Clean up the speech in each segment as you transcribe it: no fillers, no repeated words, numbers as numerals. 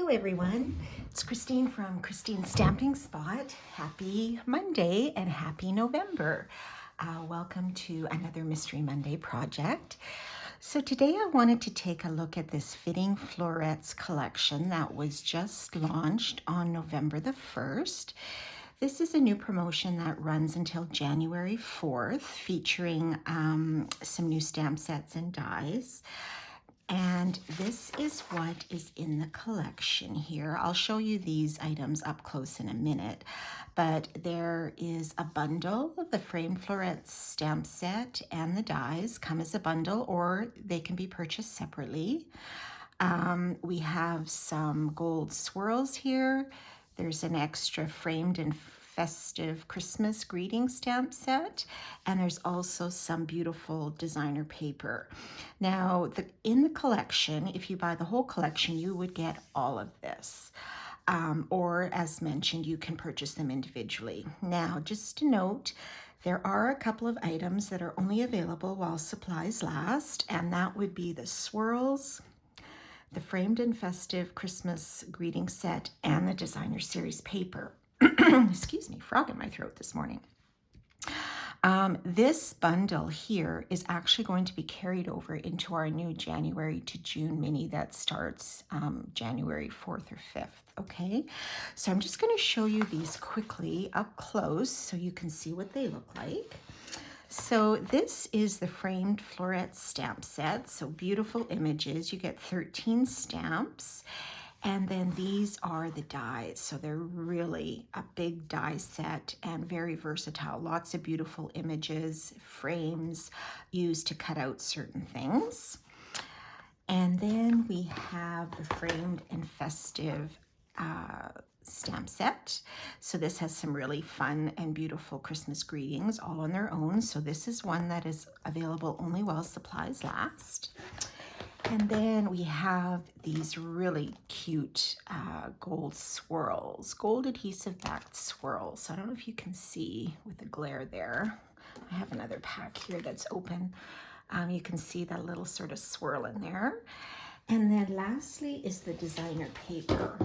Hello everyone, it's Christine from Christine's Stamping Spot. Happy Monday and happy November. Welcome to another Mystery Monday project. So today I wanted to take a look at this Fitting Florets collection that was just launched on November the 1st. This is a new promotion that runs until January 4th, featuring some new stamp sets and dies. And this is what is in the collection here. I'll show you these items up close in a minute, but there is a bundle. The framed florets stamp set and the dies come as a bundle, or they can be purchased separately. We have some gold swirls here. There's an extra framed and festive Christmas greeting stamp set, and there's also some beautiful designer paper. Now, in the collection, if you buy the whole collection, you would get all of this. Or as mentioned, you can purchase them individually. Now, just a note, there are a couple of items that are only available while supplies last, and that would be the swirls, the framed and festive Christmas greeting set, and the designer series paper. Excuse me, frog in my throat this morning. This bundle here is actually going to be carried over into our new January to June mini that starts January 4th or 5th, okay? So I'm just going to show you these quickly up close so you can see what they look like. So this is the framed floret stamp set, so beautiful images. You get 13 stamps. And then these are the dies. So they're really a big die set and very versatile. Lots of beautiful images, frames used to cut out certain things. And then we have the framed and festive stamp set. So this has some really fun and beautiful Christmas greetings all on their own. So this is one that is available only while supplies last. And then we have these really cute gold swirls, gold adhesive backed swirls. So I don't know if you can see with the glare there. I have another pack here that's open. You can see that little sort of swirl in there. And then lastly is the designer paper.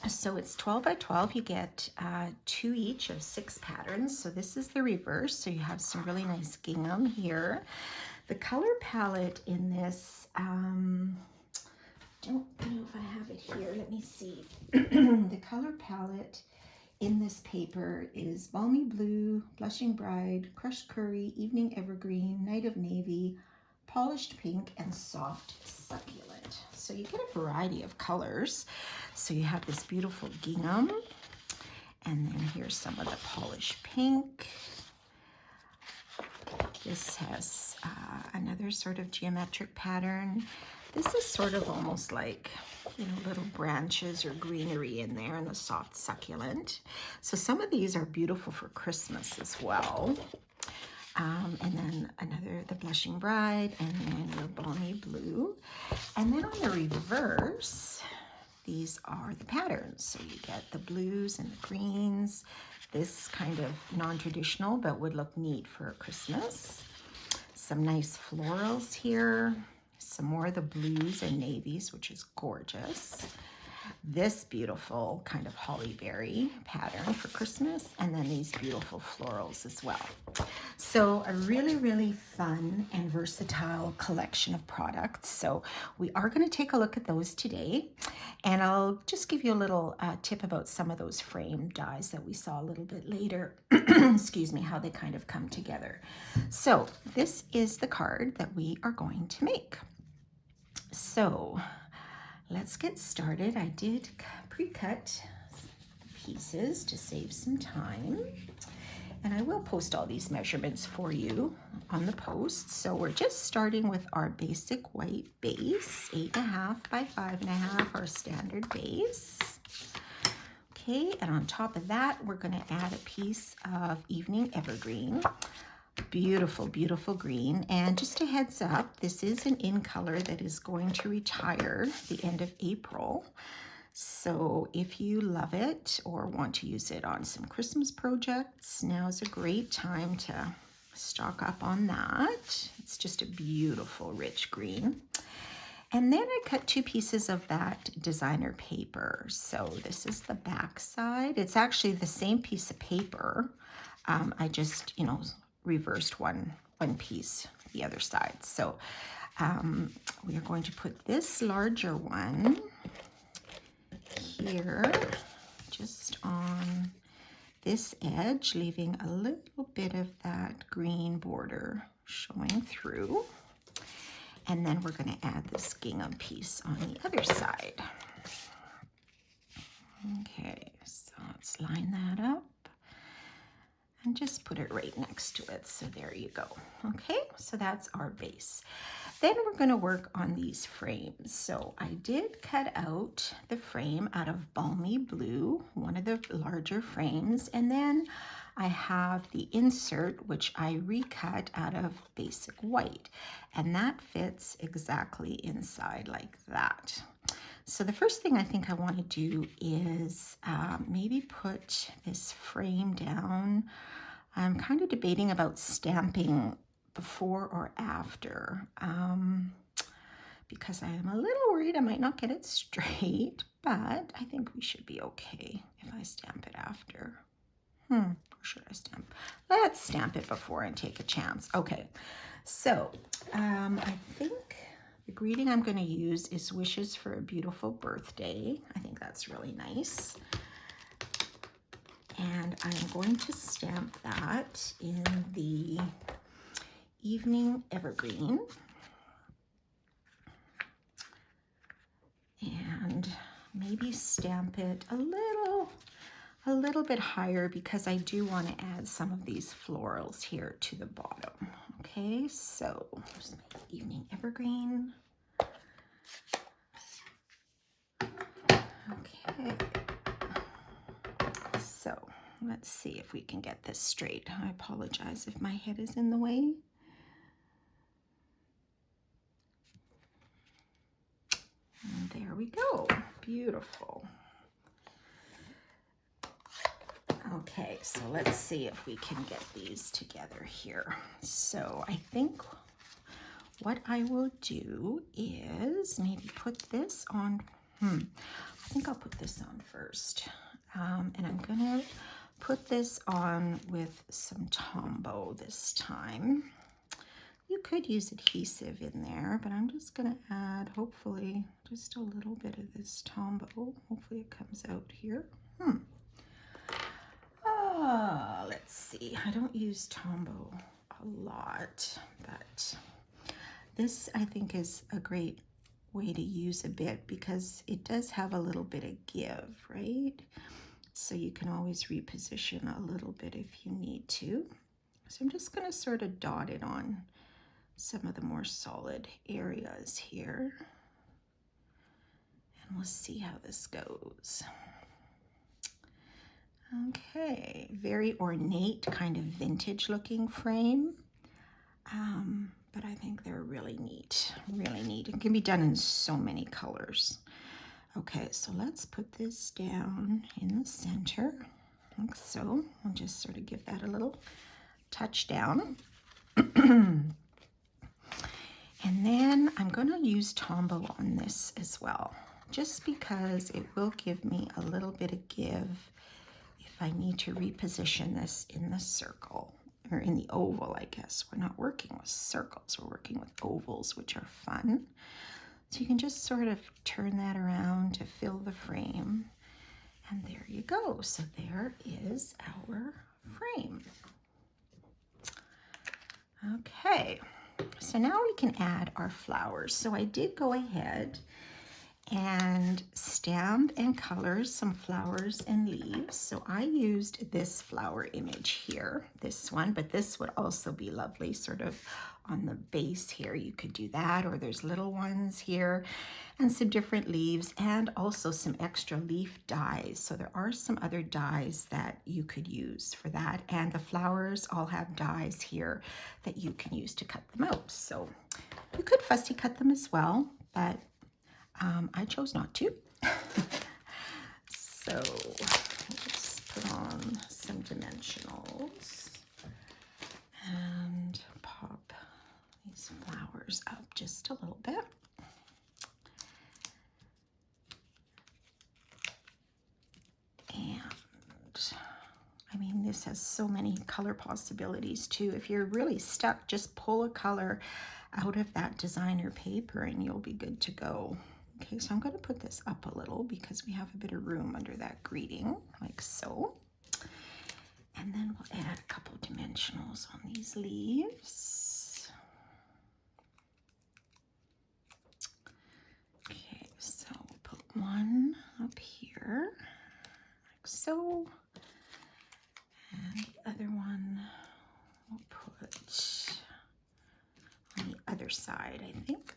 So it's 12 by 12. You get 2 each of 6 patterns. So this is the reverse. So you have some really nice gingham here. The color palette in this, don't know if I have it here. Let me see. The color palette in this paper is Balmy Blue, Blushing Bride, Crushed Curry, Evening Evergreen, Night of Navy, Polished Pink, and Soft Succulent. So you get a variety of colors. So you have this beautiful gingham, and then here's some of the polished pink. This has another sort of geometric pattern. This is sort of almost like, you know, little branches or greenery in there, and the soft succulent. So some of these are beautiful for Christmas as well. And then the Blushing Bride, and then your Balmy Blue. And then on the reverse, these are the patterns. So you get the blues and the greens. This kind of non-traditional, but would look neat for Christmas. Some nice florals here. Some more of the blues and navies, which is gorgeous. This beautiful kind of holly berry pattern for Christmas, and then these beautiful florals as well. So a really, really fun and versatile collection of products. So we are going to take a look at those today, and I'll just give you a little tip about some of those frame dies that we saw a little bit later. Excuse me, how they kind of come together. So this is the card that we are going to make. So let's get started. I did pre-cut pieces to save some time, and I will post all these measurements for you on the post. So we're just starting with our basic white base, 8.5 by 5.5, our standard base. Okay, and on top of that, we're going to add a piece of Evening Evergreen. Beautiful, beautiful green. And just a heads up, this is an in color that is going to retire the end of April. So if you love it or want to use it on some Christmas projects, now is a great time to stock up on that. It's just a beautiful rich green. And then I cut 2 pieces of that designer paper. So this is the back side. It's actually the same piece of paper. I just, reversed one piece the other side. So we are going to put this larger one here, just on this edge, leaving a little bit of that green border showing through. And then we're going to add this gingham piece on the other side. Okay, so let's line that up and just put it right next to it. So there you go. Okay, so that's our base. Then we're going to work on these frames. So I did cut out the frame out of Balmy Blue, one of the larger frames, and then I have the insert, which I recut out of Basic White, and that fits exactly inside like that. So the first thing I think I want to do is maybe put this frame down. I'm kind of debating about stamping before or after, because I am a little worried I might not get it straight, but I think we should be okay if I stamp it after. Or should I stamp? Let's stamp it before and take a chance. Okay, so I think the greeting I'm going to use is Wishes for a Beautiful Birthday. I think that's really nice. And I'm going to stamp that in the Evening Evergreen. And maybe stamp it a little bit higher, because I do want to add some of these florals here to the bottom. Okay, so here's my Evening Evergreen. Okay, so let's see if we can get this straight. I apologize if my head is in the way. And there we go. Beautiful. Okay, so let's see if we can get these together here. So I think what I will do is maybe put this on. I think I'll put this on first. And I'm gonna put this on with some Tombow this time. You could use adhesive in there, but I'm just gonna add, hopefully, just a little bit of this Tombow. Hopefully it comes out here. Let's see, I don't use Tombow a lot, but this I think is a great way to use a bit, because it does have a little bit of give, right? So you can always reposition a little bit if you need to. So I'm just gonna sort of dot it on some of the more solid areas here. And we'll see how this goes. Okay, very ornate, kind of vintage looking frame. But I think they're really neat, really neat. It can be done in so many colors. Okay, so let's put this down in the center, like so. I'll just sort of give that a little touch down. And then I'm gonna use Tombow on this as well, just because it will give me a little bit of give if I need to reposition this in the circle, or in the oval, I guess. We're not working with circles, we're working with ovals, which are fun. So you can just sort of turn that around to fill the frame. And there you go. So there is our frame. Okay, so now we can add our flowers. So I did go ahead and stamp and color some flowers and leaves. So I used this flower image here, this one, but this would also be lovely sort of on the base here. You could do that, or there's little ones here and some different leaves, and also some extra leaf dies. So there are some other dies that you could use for that. And the flowers all have dies here that you can use to cut them out. So you could fussy cut them as well, but I chose not to. So let's put on some dimensionals and pop these flowers up just a little bit. this has so many color possibilities too. If you're really stuck, just pull a color out of that designer paper and you'll be good to go. Okay, so I'm going to put this up a little because we have a bit of room under that greeting, like so. And then we'll add a couple dimensionals on these leaves. Okay, so we'll put one up here, like so. And the other one we'll put on the other side, I think.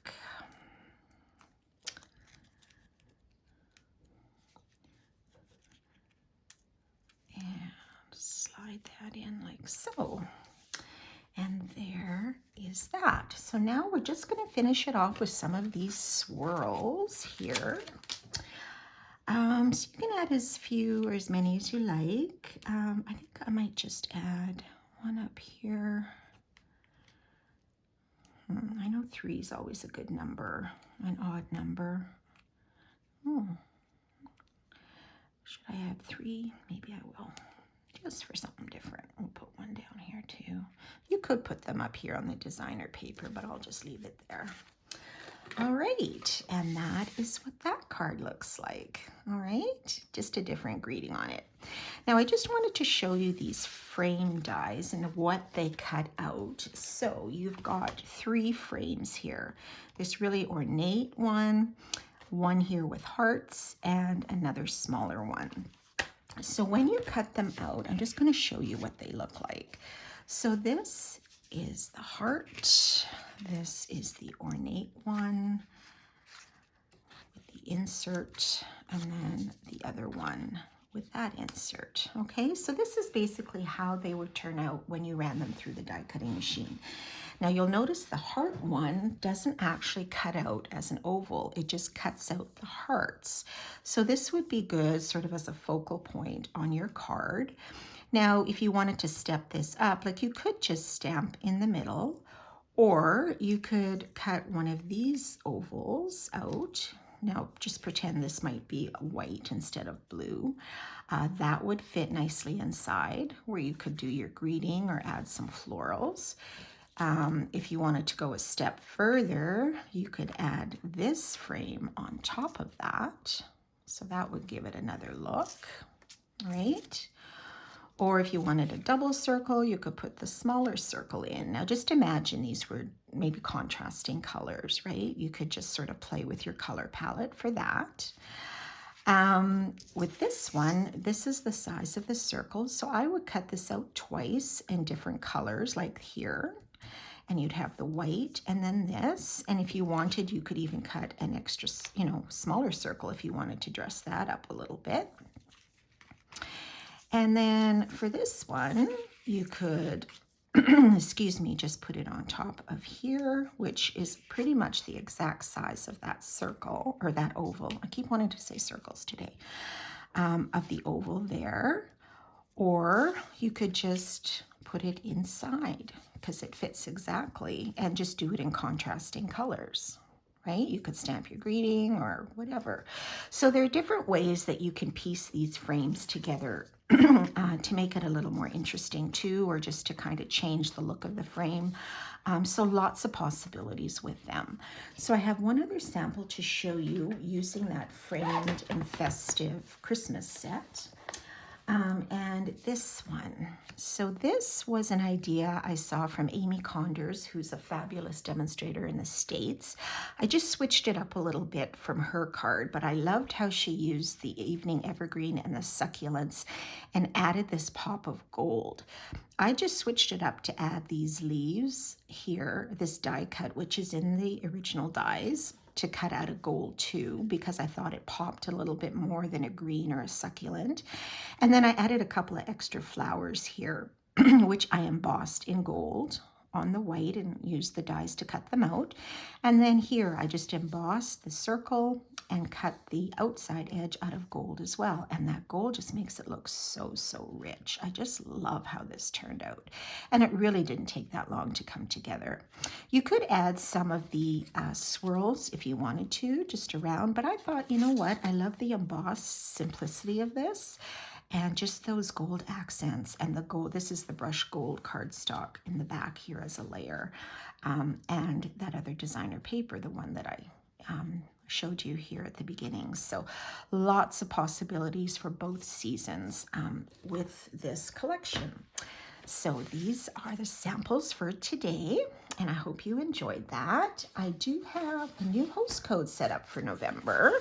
And slide that in like so. And there is that. So now we're just going to finish it off with some of these swirls here. So you can add as few or as many as you like. I think I might just add one up here. I know 3 is always a good number, an odd number. Should I add 3? Maybe I will, just for something different. We'll put one down here too. You could put them up here on the designer paper, but I'll just leave it there. All right, and that is what that card looks like. All right, just a different greeting on it. Now I just wanted to show you these frame dies and what they cut out. So you've got 3 frames here. This really ornate one here with hearts, and another smaller one. So when you cut them out, I'm just going to show you what they look like. So this is the heart. This is the ornate one with the insert, and then the other one with that insert. Okay, so this is basically how they would turn out when you ran them through the die cutting machine. Now you'll notice the heart one doesn't actually cut out as an oval, it just cuts out the hearts. So this would be good sort of as a focal point on your card. Now if you wanted to step this up, like you could just stamp in the middle, or you could cut one of these ovals out. Now just pretend this might be white instead of blue. That would fit nicely inside where you could do your greeting or add some florals. If you wanted to go a step further, you could add this frame on top of that. So that would give it another look, right? Or if you wanted a double circle, you could put the smaller circle in. Now just imagine these were maybe contrasting colors, right? You could just sort of play with your color palette for that. With this one, this is the size of the circle. So I would cut this out twice in different colors, like here. And you'd have the white and then this. And if you wanted, you could even cut an extra, smaller circle if you wanted to dress that up a little bit. And then for this one, you could, excuse me, just put it on top of here, which is pretty much the exact size of that circle or that oval. I keep wanting to say circles today, of the oval there. Or you could just put it inside because it fits exactly, and just do it in contrasting colors, right? You could stamp your greeting or whatever. So there are different ways that you can piece these frames together to make it a little more interesting too, or just to kind of change the look of the frame. So lots of possibilities with them. So I have one other sample to show you using that framed and festive Christmas set. And this one. So this was an idea I saw from Amy Condors, who's a fabulous demonstrator in the States. I just switched it up a little bit from her card, but I loved how she used the evening evergreen and the succulents and added this pop of gold. I just switched it up to add these leaves here, this die cut, which is in the original dies, to cut out a gold too, because I thought it popped a little bit more than a green or a succulent. And then I added a couple of extra flowers here, which I embossed in gold on the white and used the dies to cut them out. And then here I just embossed the circle and cut the outside edge out of gold as well. And that gold just makes it look so, so rich. I just love how this turned out. And it really didn't take that long to come together. You could add some of the swirls if you wanted to, just around, but I thought, you know what? I love the embossed simplicity of this. and just those gold accents and the gold. This is the brushed gold cardstock in the back here as a layer, and that other designer paper, the one that I showed you here at the beginning. So lots of possibilities for both seasons with this collection. So these are the samples for today, and I hope you enjoyed that. I do have a new host code set up for November,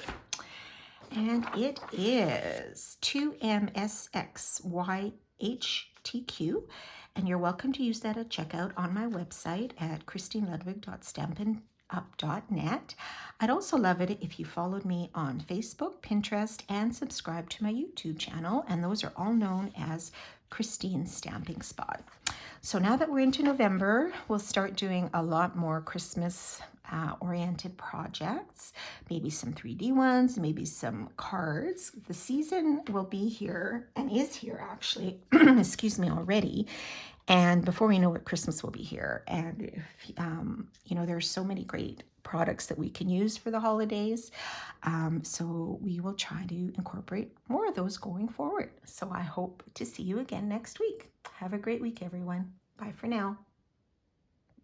and it is 2MSXYHTQ, and you're welcome to use that at checkout on my website at christineludwig.stampinup.net. I'd also love it if you followed me on Facebook, Pinterest, and subscribe to my YouTube channel, and those are all known as Christine's Stamping Spot. So now that we're into November, we'll start doing a lot more Christmas oriented projects, maybe some 3D ones, maybe some cards. The season will be here and is here actually, excuse me, already. And before we know it, Christmas will be here. And if, you know, there's so many great products that we can use for the holidays. So we will try to incorporate more of those going forward. So I hope to see you again next week. Have a great week, everyone. Bye for now.